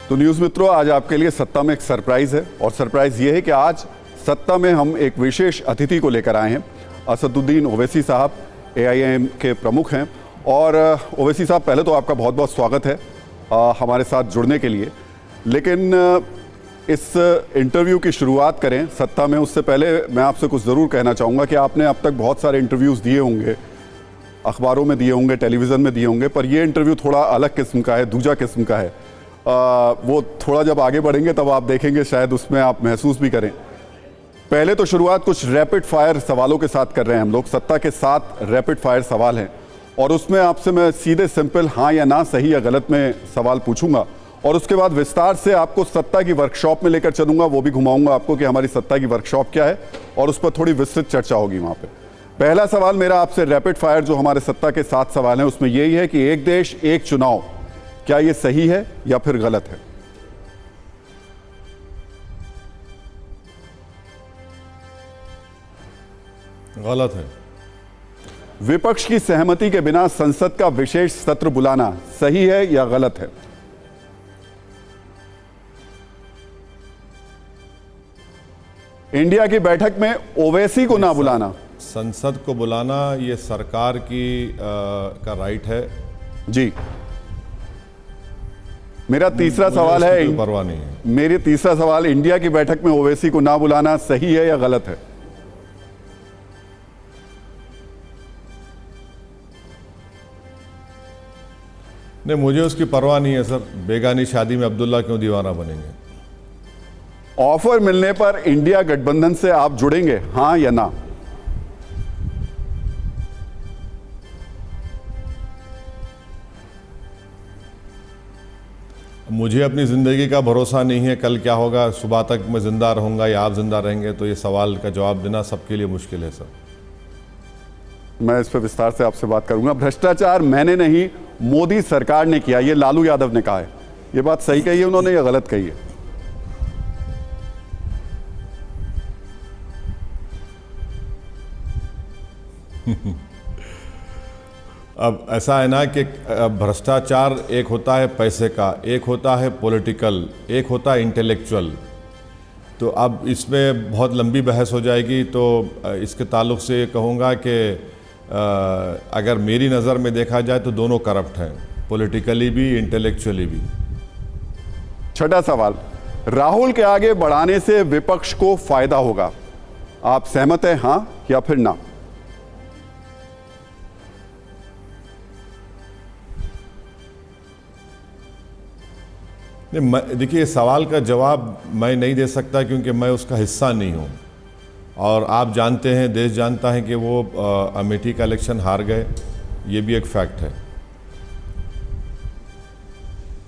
तो न्यूज़ मित्रों, आज आपके लिए सत्ता में एक सरप्राइज़ है और सरप्राइज़ ये है कि आज सत्ता में हम एक विशेष अतिथि को लेकर आए हैं। असदुद्दीन ओवैसी साहब AIM के प्रमुख हैं। और ओवैसी साहब, पहले तो आपका बहुत बहुत स्वागत है हमारे साथ जुड़ने के लिए। लेकिन इस इंटरव्यू की शुरुआत करें सत्ता में, उससे पहले मैं आपसे कुछ ज़रूर कहना चाहूँगा कि आपने अब तक बहुत सारे इंटरव्यूज़ दिए होंगे, अखबारों में दिए होंगे, टेलीविज़न में दिए होंगे, पर ये इंटरव्यू थोड़ा अलग किस्म का है, दूजा किस्म का है। वो थोड़ा जब आगे बढ़ेंगे तब आप देखेंगे, शायद उसमें आप महसूस भी करें। पहले तो शुरुआत कुछ रैपिड फायर सवालों के साथ कर रहे हैं हम लोग। सत्ता के 7 रैपिड फायर सवाल हैं और उसमें आपसे मैं सीधे सिंपल हाँ या ना, सही या गलत में सवाल पूछूंगा और उसके बाद विस्तार से आपको सत्ता की वर्कशॉप में लेकर चलूंगा। वो भी घुमाऊंगा आपको कि हमारी सत्ता की वर्कशॉप क्या है और उस पर थोड़ी विस्तृत चर्चा होगी वहाँ पे। पहला सवाल मेरा आपसे रैपिड फायर, जो हमारे सत्ता के 7 सवाल हैं, उसमें यही है कि एक देश एक चुनाव, क्या ये सही है या फिर गलत है? गलत है। विपक्ष की सहमति के बिना संसद का विशेष सत्र बुलाना सही है या गलत है? इंडिया की बैठक में ओवैसी को ना बुलाना। संसद को बुलाना ये सरकार का राइट है जी। मेरा तीसरा सवाल है, कोई परवाह नहीं है। मेरी तीसरा सवाल, इंडिया की बैठक में ओवैसी को ना बुलाना सही है या गलत है? नहीं, मुझे उसकी परवाह नहीं है सर। बेगानी शादी में अब्दुल्ला क्यों दीवाना बनेंगे? ऑफर मिलने पर इंडिया गठबंधन से आप जुड़ेंगे, हां या ना? मुझे अपनी ज़िंदगी का भरोसा नहीं है, कल क्या होगा, सुबह तक मैं ज़िंदा रहूँगा या आप ज़िंदा रहेंगे, तो ये सवाल का जवाब देना सबके लिए मुश्किल है सर। मैं इस पर विस्तार से आपसे बात करूंगा। भ्रष्टाचार मैंने नहीं, मोदी सरकार ने किया, ये लालू यादव ने कहा है। ये बात सही कही है उन्होंने या गलत कही है? अब ऐसा है ना कि भ्रष्टाचार एक होता है पैसे का, एक होता है पॉलिटिकल, एक होता है इंटेलेक्चुअल। तो अब इसमें बहुत लंबी बहस हो जाएगी, तो इसके ताल्लुक से कहूँगा कि अगर मेरी नज़र में देखा जाए तो दोनों करप्ट हैं, पॉलिटिकली भी, इंटेलेक्चुअली भी। छठा सवाल, राहुल के आगे बढ़ाने से विपक्ष को फायदा होगा, आप सहमत हैं, हां या फिर ना? नहीं, देखिए, सवाल का जवाब मैं नहीं दे सकता क्योंकि मैं उसका हिस्सा नहीं हूँ। और आप जानते हैं, देश जानता है कि वो अमेठी का इलेक्शन हार गए, ये भी एक फैक्ट है।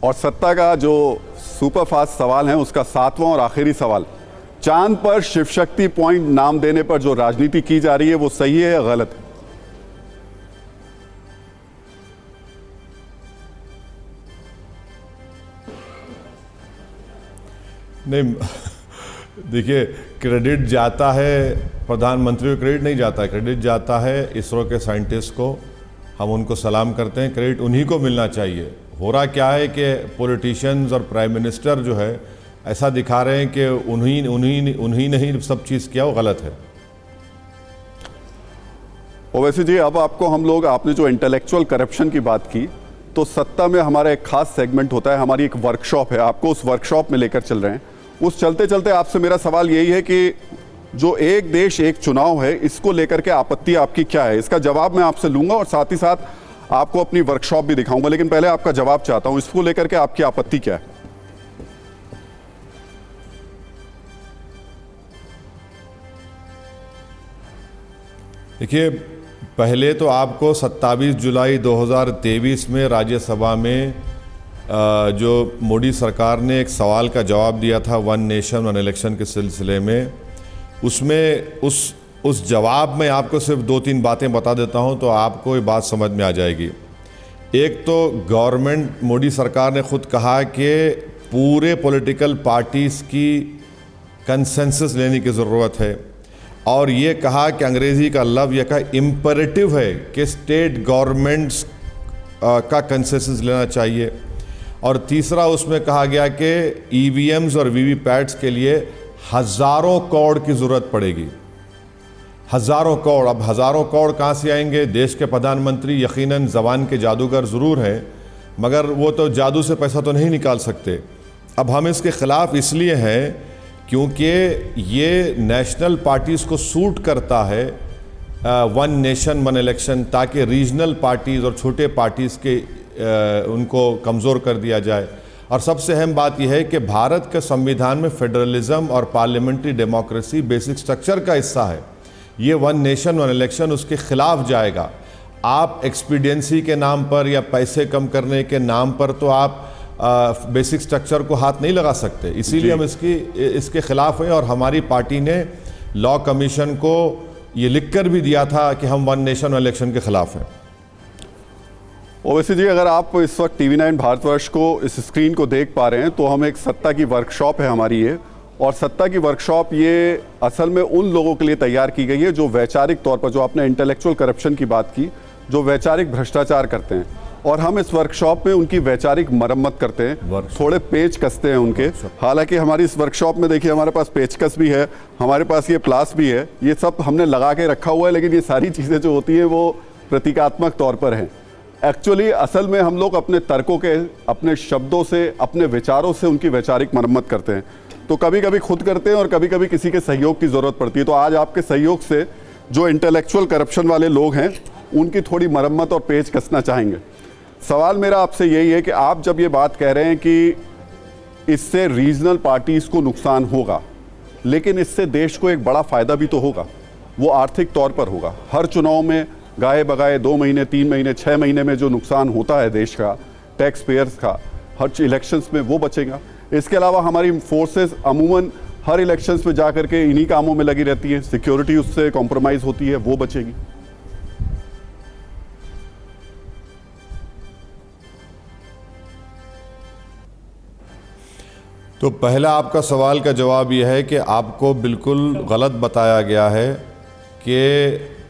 और सत्ता का जो सुपरफास्ट सवाल है, उसका 7वां और आखिरी सवाल, चांद पर शिव शक्ति पॉइंट नाम देने पर जो राजनीति की जा रही है, वो सही है या गलत है? नहीं, देखिए, क्रेडिट जाता है प्रधानमंत्री को, क्रेडिट नहीं जाता है, क्रेडिट जाता है इसरो के साइंटिस्ट को। हम उनको सलाम करते हैं, क्रेडिट उन्हीं को मिलना चाहिए। हो रहा क्या है कि पॉलिटिशियंस और प्राइम मिनिस्टर जो है ऐसा दिखा रहे हैं कि उन्हीं ने ही सब चीज़ किया, वो गलत है। ओवैसी जी, अब आपको हम लोग, आपने जो इंटेलेक्चुअल करप्शन की बात की, तो सत्ता में हमारा एक खास सेगमेंट होता है, हमारी एक वर्कशॉप है, आपको उस वर्कशॉप में लेकर चल रहे हैं। उस चलते चलते आपसे मेरा सवाल यही है कि जो एक देश एक चुनाव है, इसको लेकर के आपत्ति आपकी क्या है? इसका जवाब मैं आपसे लूंगा और साथ ही साथ आपको अपनी वर्कशॉप भी दिखाऊंगा, लेकिन पहले आपका जवाब चाहता हूं, इसको लेकर के आपकी आपत्ति क्या है? देखिए, पहले तो आपको 27 जुलाई 2023 में राज्यसभा में जो मोदी सरकार ने एक सवाल का जवाब दिया था, वन नेशन वन इलेक्शन के सिलसिले में, उसमें उस जवाब में आपको सिर्फ 2-3 बातें बता देता हूं तो आपको ये बात समझ में आ जाएगी। एक तो गवर्नमेंट, मोदी सरकार ने खुद कहा कि पूरे पॉलिटिकल पार्टीज़ की कंसेंसस लेने की ज़रूरत है, और ये कहा कि अंग्रेज़ी का लफ्ज़ यह कहा इम्परेटिव है कि स्टेट गवर्नमेंट्स का कंसेंसस लेना चाहिए। और तीसरा उसमें कहा गया कि ईवीएम्स और वीवीपैट्स के लिए हज़ारों करोड़ की ज़रूरत पड़ेगी। हज़ारों करोड़, अब हज़ारों करोड़ कहाँ से आएंगे? देश के प्रधानमंत्री यकीनन ज़बान के जादूगर ज़रूर हैं, मगर वो तो जादू से पैसा तो नहीं निकाल सकते। अब हम इसके ख़िलाफ़ इसलिए हैं क्योंकि ये नेशनल पार्टीज़ को सूट करता है वन नेशन वन इलेक्शन, ताकि रीजनल पार्टीज़ और छोटे पार्टीज़ के उनको कमज़ोर कर दिया जाए। और सबसे अहम बात यह है कि भारत के संविधान में फेडरलिज्म और पार्लियामेंट्री डेमोक्रेसी बेसिक स्ट्रक्चर का हिस्सा है। ये वन नेशन वन इलेक्शन उसके ख़िलाफ़ जाएगा। आप एक्सपीडियंसी के नाम पर या पैसे कम करने के नाम पर तो आप बेसिक स्ट्रक्चर को हाथ नहीं लगा सकते। इसीलिए हम इसके ख़िलाफ़ हैं और हमारी पार्टी ने लॉ कमीशन को ये लिखकर भी दिया था कि हम वन नेशन वन इलेक्शन के ख़िलाफ़ हैं। ओवैसी जी, अगर आप इस वक्त टीवी 9 भारतवर्ष को इस स्क्रीन को देख पा रहे हैं तो हम एक सत्ता की वर्कशॉप है हमारी ये, और सत्ता की वर्कशॉप ये असल में उन लोगों के लिए तैयार की गई है जो वैचारिक तौर पर, जो आपने इंटेलेक्चुअल करप्शन की बात की, जो वैचारिक भ्रष्टाचार करते हैं, और हम इस वर्कशॉप में उनकी वैचारिक मरम्मत करते हैं, थोड़े पेच कसते हैं उनके। हालांकि हमारी इस वर्कशॉप में देखिए हमारे पास पेचकस भी है, हमारे पास ये प्लास भी है, ये सब हमने लगा के रखा हुआ है, लेकिन ये सारी चीज़ें जो होती हैं वो प्रतीकात्मक तौर पर हैं। एक्चुअली असल में हम लोग अपने तर्कों के, अपने शब्दों से, अपने विचारों से उनकी वैचारिक मरम्मत करते हैं। तो कभी कभी खुद करते हैं और कभी कभी किसी के सहयोग की ज़रूरत पड़ती है। तो आज आपके सहयोग से जो इंटेलेक्चुअल करप्शन वाले लोग हैं उनकी थोड़ी मरम्मत और पेच कसना चाहेंगे। सवाल मेरा आपसे यही है कि आप जब ये बात कह रहे हैं कि इससे रीजनल पार्टीज़ को नुकसान होगा, लेकिन इससे देश को एक बड़ा फ़ायदा भी तो होगा, वो आर्थिक तौर पर होगा। हर चुनाव में गाए बगाए 2 महीने 3 महीने 6 महीने में जो नुकसान होता है देश का, टैक्स पेयर्स का, हर इलेक्शंस में, वो बचेगा। इसके अलावा हमारी फोर्सेस अमूमन हर इलेक्शंस में जा करके इन्हीं कामों में लगी रहती है, सिक्योरिटी उससे कॉम्प्रोमाइज़ होती है, वो बचेगी। तो पहला आपका सवाल का जवाब यह है कि आपको बिल्कुल गलत बताया गया है कि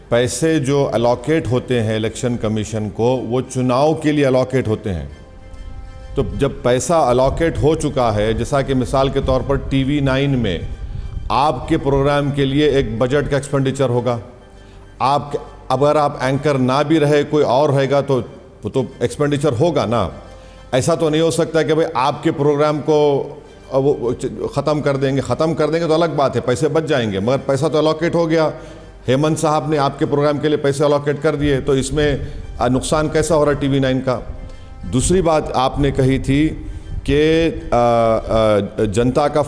पैसे जो अलोकेट होते हैं इलेक्शन कमीशन को, वो चुनाव के लिए अलोकेट होते हैं। तो जब पैसा अलोकेट हो चुका है, जैसा कि मिसाल के तौर पर टीवी 9 में आपके प्रोग्राम के लिए एक बजट का एक्सपेंडिचर होगा, आप अगर आप एंकर ना भी रहे कोई और रहेगा तो एक्सपेंडिचर होगा ना। ऐसा तो नहीं हो सकता कि भाई आपके प्रोग्राम को वो ख़त्म कर देंगे तो अलग बात है, पैसे बच जाएंगे, मगर पैसा तो अलोकेट हो गया। हेमंत साहब ने आपके प्रोग्राम के लिए पैसे अलोकेट कर दिए, तो इसमें नुकसान कैसा हो रहा है टीवी 9 का? दूसरी बात आपने कही थी कि जनता का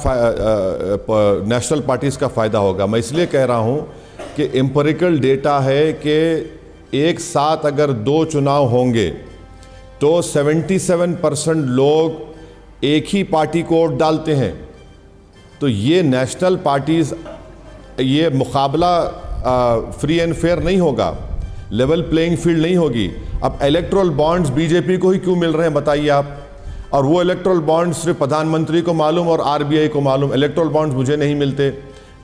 नेशनल पार्टीज़ का फ़ायदा होगा। मैं इसलिए कह रहा हूँ कि एम्पिरिकल डेटा है कि एक साथ अगर 2 चुनाव होंगे तो 77% लोग एक ही पार्टी को वोट डालते हैं। तो ये नेशनल पार्टीज़, ये मुकाबला फ्री एंड फेयर नहीं होगा, लेवल प्लेइंग फील्ड नहीं होगी। अब इलेक्टोरल बॉन्ड्स बीजेपी को ही क्यों मिल रहे हैं बताइए आप? और वो इलेक्टोरल बॉन्ड्स सिर्फ प्रधानमंत्री को मालूम और आरबीआई को मालूम। इलेक्टोरल बॉन्ड्स मुझे नहीं मिलते,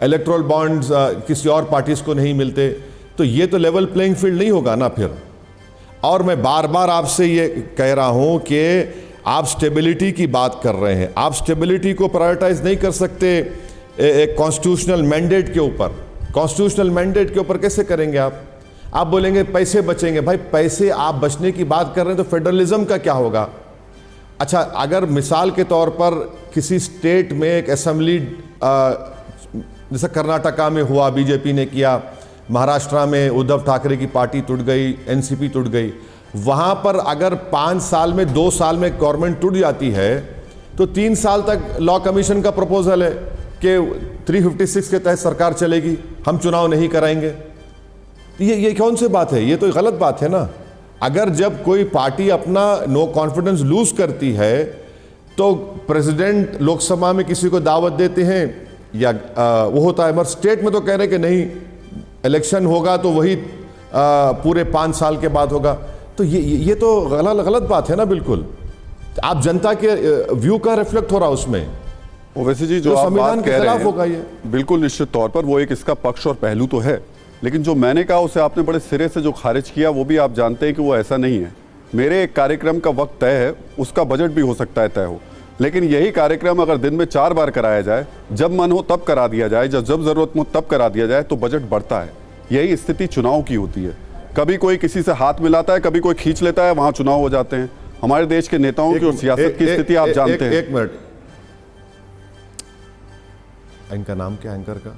इलेक्टोरल बॉन्ड्स किसी और पार्टीज़ को नहीं मिलते। तो ये तो लेवल प्लेइंग फील्ड नहीं होगा ना फिर। और मैं बार बार आपसे ये कह रहा हूँ कि आप स्टेबिलिटी की बात कर रहे हैं, आप स्टेबिलिटी को प्रायोरिटाइज नहीं कर सकते एक कॉन्स्टिट्यूशनल मैंडेट के ऊपर। कॉन्स्टिट्यूशनल मैंडेट के ऊपर कैसे करेंगे आप बोलेंगे पैसे बचेंगे। भाई पैसे आप बचने की बात कर रहे हैं तो फेडरलिज्म का क्या होगा? अच्छा, अगर मिसाल के तौर पर किसी स्टेट में एक असेंबली, जैसे कर्नाटका में हुआ, बीजेपी ने किया, महाराष्ट्र में उद्धव ठाकरे की पार्टी टूट गई, एनसीपी टूट गई, वहाँ पर अगर 5 साल में 2 साल में गवर्नमेंट टूट जाती है तो 3 साल तक लॉ कमीशन का प्रपोजल है कि 356 के तहत सरकार चलेगी, हम चुनाव नहीं कराएंगे। ये कौन सी बात है? ये तो गलत बात है ना। अगर जब कोई पार्टी अपना नो कॉन्फिडेंस लूज करती है तो प्रेसिडेंट लोकसभा में किसी को दावत देते हैं या वो होता है, मगर स्टेट में तो कह रहे कि नहीं, इलेक्शन होगा तो वही पूरे 5 साल के बाद होगा। तो ये तो गलत बात है ना। बिल्कुल आप जनता के व्यू का रिफ्लेक्ट हो रहा उसमें। ओवैसी जी, जो आप बात कह रहे हैं, बिल्कुल निश्चित तौर पर वो एक इसका पक्ष और पहलू तो है, लेकिन जो मैंने कहा उसे आपने बड़े सिरे से जो खारिज किया वो भी आप जानते हैं कि वो ऐसा नहीं है। मेरे एक कार्यक्रम का वक्त तय है, उसका बजट भी हो सकता है तय हो, लेकिन यही कार्यक्रम अगर दिन में 4 बार कराया जाए, जब मन हो तब करा दिया जाए, जब जरूरत हो तब करा दिया जाए, तो बजट बढ़ता है। यही स्थिति चुनाव की होती है। कभी कोई किसी से हाथ मिलाता है, कभी कोई खींच लेता है, वहां चुनाव हो जाते हैं। हमारे देश के नेताओं की और सियासत की स्थिति आप जानते हैं। एक मिनट, इनका नाम क्या, एंकर का?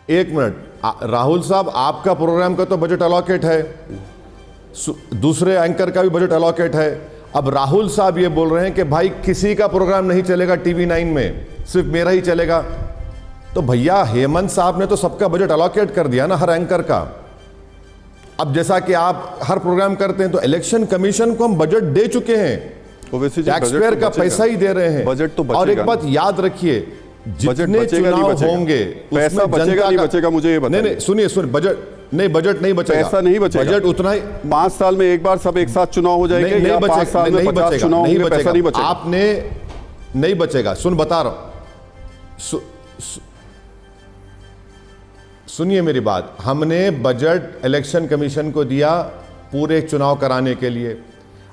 एक मिनट, राहुल साहब, आपका प्रोग्राम का तो बजट अलॉकेट है, दूसरे एंकर का भी बजट अलॉकेट है। अब राहुल साहब ये बोल रहे हैं कि भाई किसी का प्रोग्राम नहीं चलेगा टीवी 9 में, सिर्फ मेरा ही चलेगा। तो भैया हेमंत साहब ने तो सबका बजट अलॉकेट कर दिया ना, हर एंकर का। अब जैसा कि आप हर प्रोग्राम करते हैं, तो इलेक्शन कमीशन को हम बजट दे चुके हैं, टैक्सपेयर का पैसा ही दे रहे हैं। बजट तो और एक बात याद रखिए, जितने चुनाव होंगे पैसा बचेगा नहीं बचेगा, मुझे ये बताइए। नहीं, सुनिए, बजट नहीं बचेगा, पैसा नहीं बचेगा। बजट उतना ही 5 साल में एक बार सब एक साथ चुनाव हो जाएंगे, या 5 साल में 50 चुनाव होंगे, पैसा नहीं बचेगा। आपने नहीं बचेगा, बता रहा हूं, सुनिए मेरी बात। हमने बजट इलेक्शन कमीशन को दिया पूरे चुनाव कराने के लिए,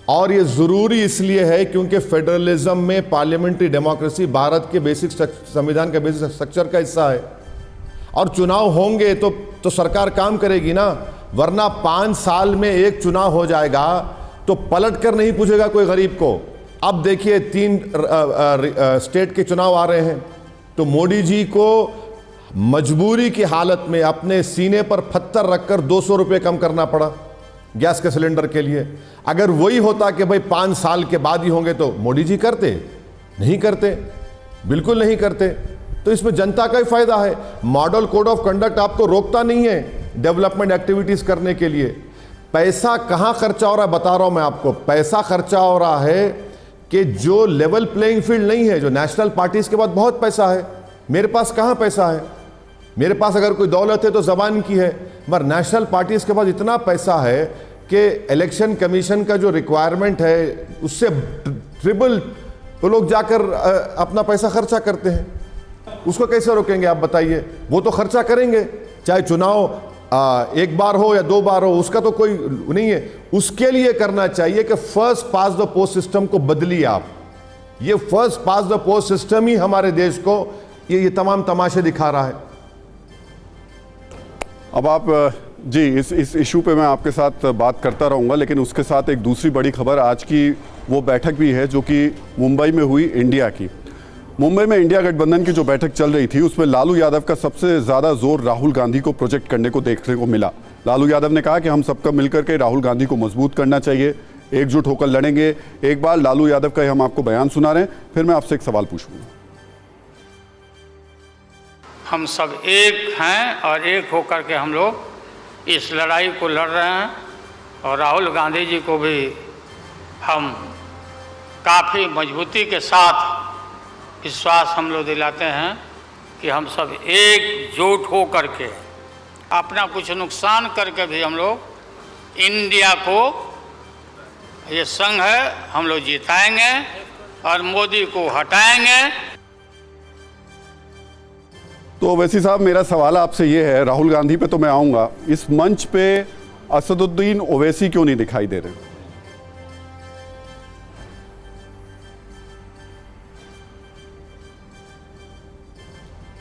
और ये जरूरी इसलिए है क्योंकि फेडरलिज्म में पार्लियामेंट्री डेमोक्रेसी भारत के बेसिक संविधान का बेसिक स्ट्रक्चर का हिस्सा है। और चुनाव होंगे तो सरकार काम करेगी ना, वरना 5 साल में एक चुनाव हो जाएगा तो पलट कर नहीं पूछेगा कोई गरीब को। अब देखिए 3 स्टेट के चुनाव आ रहे हैं, तो मोदी जी को मजबूरी की हालत में अपने सीने पर पत्थर रखकर 200 रुपये कम करना पड़ा गैस के सिलेंडर के लिए। अगर वही होता कि भाई 5 साल के बाद ही होंगे, तो मोदी जी करते? नहीं करते, बिल्कुल नहीं करते। तो इसमें जनता का ही फायदा है। मॉडल कोड ऑफ कंडक्ट आपको रोकता नहीं है डेवलपमेंट एक्टिविटीज करने के लिए। पैसा कहां खर्चा हो रहा है बता रहा हूं मैं आपको। पैसा खर्चा हो रहा है कि जो लेवल प्लेइंग फील्ड नहीं है, जो नेशनल पार्टीज के पास बहुत पैसा है, मेरे पास कहां पैसा है? मेरे पास अगर कोई दौलत है तो जबान की है, मगर नेशनल पार्टीज के पास इतना पैसा है कि इलेक्शन कमीशन का जो रिक्वायरमेंट है उससे ट्रिपल तो लोग जाकर अपना पैसा खर्चा करते हैं। उसको कैसे रोकेंगे आप बताइए? वो तो खर्चा करेंगे, चाहे चुनाव 1 बार हो या 2 बार हो, उसका तो कोई नहीं है। उसके लिए करना चाहिए कि first past the post system को बदलिए आप। ये first past the post system ही हमारे देश को ये तमाम तमाशे दिखा रहा है। अब आप जी इस इशू पे मैं आपके साथ बात करता रहूँगा, लेकिन उसके साथ एक दूसरी बड़ी खबर आज की वो बैठक भी है जो कि मुंबई में हुई इंडिया की। मुंबई में इंडिया गठबंधन की जो बैठक चल रही थी, उसमें लालू यादव का सबसे ज़्यादा जोर राहुल गांधी को प्रोजेक्ट करने को देखने को मिला। लालू यादव ने कहा कि हम सबका मिलकर के राहुल गांधी को मजबूत करना चाहिए, एकजुट होकर लड़ेंगे। एक बार लालू यादव का हम आपको बयान सुना रहे हैं, फिर मैं आपसे एक सवाल पूछूंगा। हम सब एक हैं और एक होकर के हम लोग इस लड़ाई को लड़ रहे हैं, और राहुल गांधी जी को भी हम काफ़ी मजबूती के साथ विश्वास हम लोग दिलाते हैं कि हम सब एकजुट हो करके अपना कुछ नुकसान करके भी हम लोग इंडिया को, ये संघ है, हम लोग जिताएंगे और मोदी को हटाएंगे। तो ओवैसी साहब, मेरा सवाल आपसे ये है, राहुल गांधी पे तो मैं आऊंगा, इस मंच पे असदुद्दीन ओवैसी क्यों नहीं दिखाई दे रहे?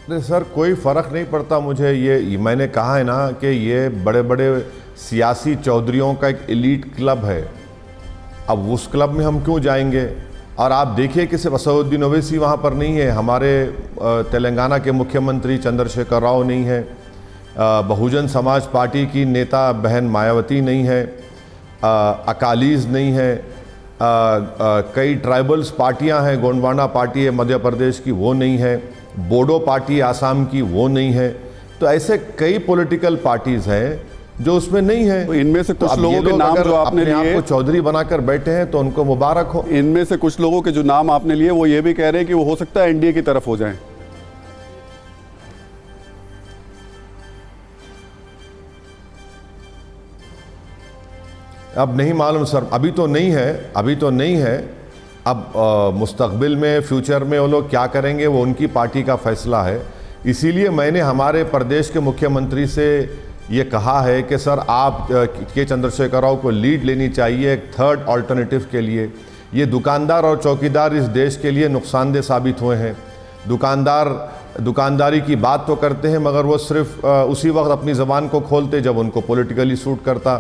नहीं सर, कोई फ़र्क नहीं पड़ता मुझे। ये मैंने कहा है ना कि ये बड़े बड़े सियासी चौधरियों का एक एलीट क्लब है। अब उस क्लब में हम क्यों जाएंगे? और आप देखिए कि सिर्फ असदुद्दीन ओवैसी वहाँ पर नहीं है, हमारे तेलंगाना के मुख्यमंत्री चंद्रशेखर राव नहीं है, बहुजन समाज पार्टी की नेता बहन मायावती नहीं है, अकालीज नहीं है, कई ट्राइबल्स पार्टियां हैं, गोंडवाना पार्टी है मध्य प्रदेश की, वो नहीं है, बोडो पार्टी आसाम की, वो नहीं है। तो ऐसे कई पॉलिटिकल पार्टीज़ हैं जो उसमें नहीं है। तो इनमें से कुछ लोगों के नाम जो आपने लिए, आपको चौधरी बनाकर बैठे हैं तो उनको मुबारक हो। इनमें से कुछ लोगों के जो नाम आपने लिए वो ये भी कह रहे हैं कि वो हो सकता है एनडीए की तरफ हो जाएं। अब नहीं मालूम सर, अभी तो नहीं है। अब मुस्तकबिल में, फ्यूचर में वो लोग क्या करेंगे वो उनकी पार्टी का फैसला है। इसीलिए मैंने हमारे प्रदेश के मुख्यमंत्री से ये कहा है कि सर आप के चंद्रशेखर राव को लीड लेनी चाहिए एक थर्ड अल्टरनेटिव के लिए। ये दुकानदार और चौकीदार इस देश के लिए नुकसानदेह साबित हुए हैं। दुकानदारी की बात तो करते हैं मगर वो सिर्फ उसी वक्त अपनी ज़बान को खोलते जब उनको पॉलिटिकली सूट करता।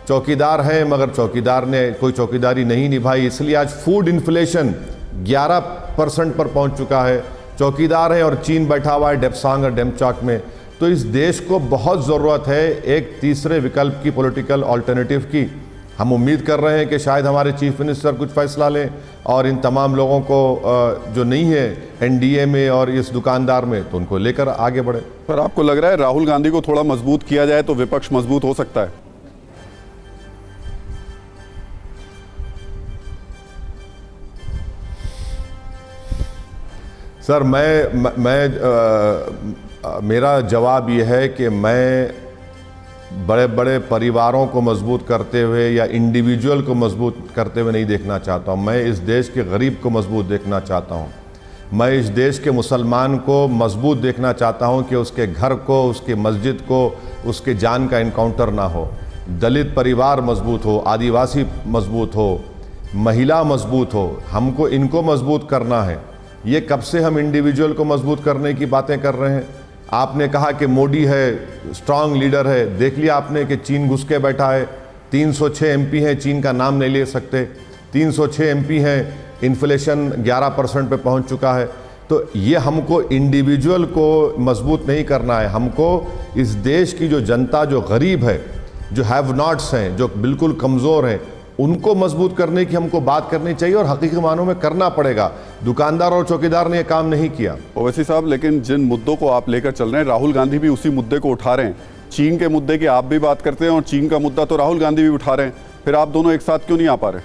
चौकीदार हैं मगर चौकीदार ने कोई चौकीदारी नहीं निभाई, इसलिए आज फूड इन्फ्लेशन 11% पर पहुंच चुका है। चौकीदार हैं और चीन बैठा हुआ है डेप्सांग और डेमचाक में। तो इस देश को बहुत ज़रूरत है एक तीसरे विकल्प की, पॉलिटिकल अल्टरनेटिव की। हम उम्मीद कर रहे हैं कि शायद हमारे चीफ मिनिस्टर कुछ फैसला लें और इन तमाम लोगों को जो नहीं है एनडीए में और इस दुकानदार में, तो उनको लेकर आगे बढ़े। पर आपको लग रहा है राहुल गांधी को थोड़ा मजबूत किया जाए तो विपक्ष मजबूत हो सकता है? सर मेरा जवाब ये है कि मैं बड़े बड़े परिवारों को मजबूत करते हुए या इंडिविजुअल को मजबूत करते हुए नहीं देखना चाहता हूँ। मैं इस देश के गरीब को मजबूत देखना चाहता हूँ। मैं इस देश के मुसलमान को मजबूत देखना चाहता हूँ कि उसके घर को, उसकी मस्जिद को, उसके जान का इनकाउंटर ना हो। दलित परिवार मजबूत हो, आदिवासी मजबूत हो, महिला मजबूत हो। हमको इनको मजबूत करना है। ये कब से हम इंडिविजुअल को मजबूत करने की बातें कर रहे हैं? आपने कहा कि मोदी है, स्ट्रांग लीडर है। देख लिया आपने कि चीन घुस के बैठा है। 306 एमपी हैं, चीन का नाम नहीं ले सकते। 306 एमपी हैं, इन्फ्लेशन 11% पे पहुंच चुका है। तो ये हमको इंडिविजुअल को मजबूत नहीं करना है, हमको इस देश की जो जनता, जो गरीब है, जो हैव नॉट्स हैं, जो बिल्कुल कमज़ोर हैं, उनको मजबूत करने की हमको बात करनी चाहिए और हकीकी मानों में करना पड़ेगा। दुकानदार और चौकीदार ने यह काम नहीं किया। ओवैसी साहब, लेकिन जिन मुद्दों को आप लेकर चल रहे हैं, राहुल गांधी भी उसी मुद्दे को उठा रहे हैं। चीन के मुद्दे की आप भी बात करते हैं और चीन का मुद्दा तो राहुल गांधी भी उठा रहे हैं। फिर आप दोनों एक साथ क्यों नहीं आ पा रहे?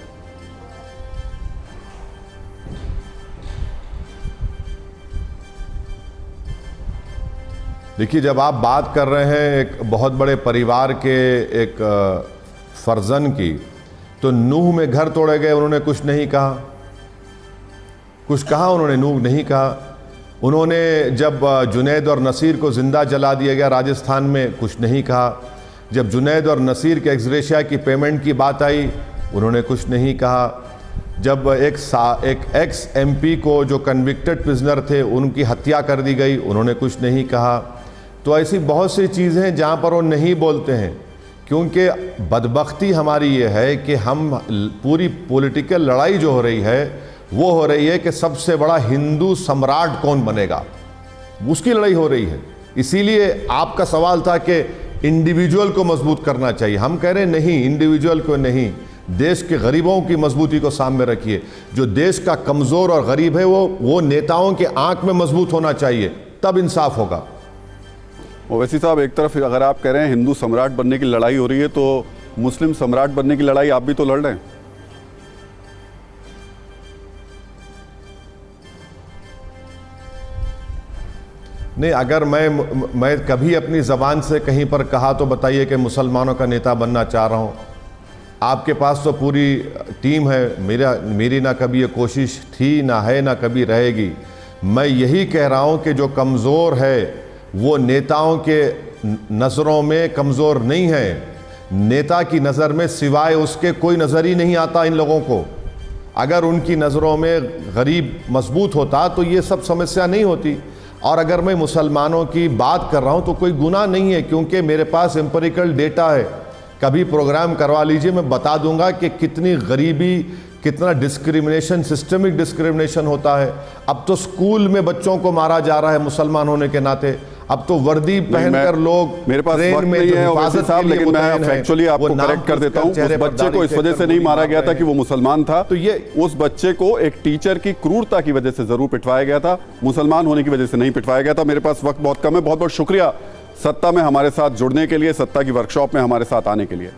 देखिए, जब आप बात कर रहे हैं एक बहुत बड़े परिवार के एक फर्जन की, तो नूह में घर तोड़े गए, उन्होंने कुछ नहीं कहा। कुछ कहा उन्होंने? नूह नहीं कहा। उन्होंने जब जुनैद और नसीर को ज़िंदा जला दिया गया राजस्थान में, कुछ नहीं कहा। जब जुनैद और नसीर के एक्सग्रेशिया की पेमेंट की बात आई, उन्होंने कुछ नहीं कहा। जब एक एक्स एमपी को जो कन्विक्टेड प्रिजनर थे उनकी हत्या कर दी गई, उन्होंने कुछ नहीं कहा। तो ऐसी बहुत सी चीज़ें हैं जहाँ पर वो नहीं बोलते हैं, क्योंकि बदबख्ती हमारी ये है कि हम पूरी पॉलिटिकल लड़ाई जो हो रही है वो हो रही है कि सबसे बड़ा हिंदू सम्राट कौन बनेगा, उसकी लड़ाई हो रही है। इसीलिए आपका सवाल था कि इंडिविजुअल को मजबूत करना चाहिए। हम कह रहे हैं नहीं, इंडिविजुअल को नहीं, देश के गरीबों की मजबूती को सामने रखिए। जो देश का कमज़ोर और गरीब है वो नेताओं के आंख में मजबूत होना चाहिए, तब इंसाफ होगा। ओवैसी साहब, एक तरफ अगर आप कह रहे हैं हिंदू सम्राट बनने की लड़ाई हो रही है, तो मुस्लिम सम्राट बनने की लड़ाई आप भी तो लड़ रहे हैं। नहीं, अगर मैं कभी अपनी ज़बान से कहीं पर कहा तो बताइए कि मुसलमानों का नेता बनना चाह रहा हूँ। आपके पास तो पूरी टीम है, मेरी ना कभी ये कोशिश थी, ना है, ना कभी रहेगी। मैं यही कह रहा हूँ कि जो कमज़ोर है वो नेताओं के नज़रों में कमज़ोर नहीं है। नेता की नज़र में सिवाय उसके कोई नज़र ही नहीं आता इन लोगों को। अगर उनकी नज़रों में गरीब मजबूत होता तो ये सब समस्या नहीं होती। और अगर मैं मुसलमानों की बात कर रहा हूँ तो कोई गुनाह नहीं है, क्योंकि मेरे पास एम्पिरिकल डेटा है। कभी प्रोग्राम करवा लीजिए, मैं बता दूंगा कि कितनी गरीबी, कितना डिस्क्रिमिनेशन, सिस्टमिक डिस्क्रिमिनेशन होता है। अब तो स्कूल में बच्चों को मारा जा रहा है मुसलमान होने के नाते। अब तो वर्दी पहनकर लोग मेरे पास वक्त नहीं है ओवैसी साहब, लेकिन मैं फैक्चुअली आपको करेक्ट कर देता हूं। उस बच्चे को इस वजह से नहीं मारा गया था कि वो मुसलमान था, तो ये उस बच्चे को एक टीचर की क्रूरता की वजह से जरूर पिटवाया गया था, मुसलमान होने की वजह से नहीं पिटवाया गया था। मेरे पास वक्त बहुत कम है। बहुत बहुत शुक्रिया सत्ता में हमारे साथ जुड़ने के लिए, सत्ता की वर्कशॉप में हमारे साथ आने के लिए।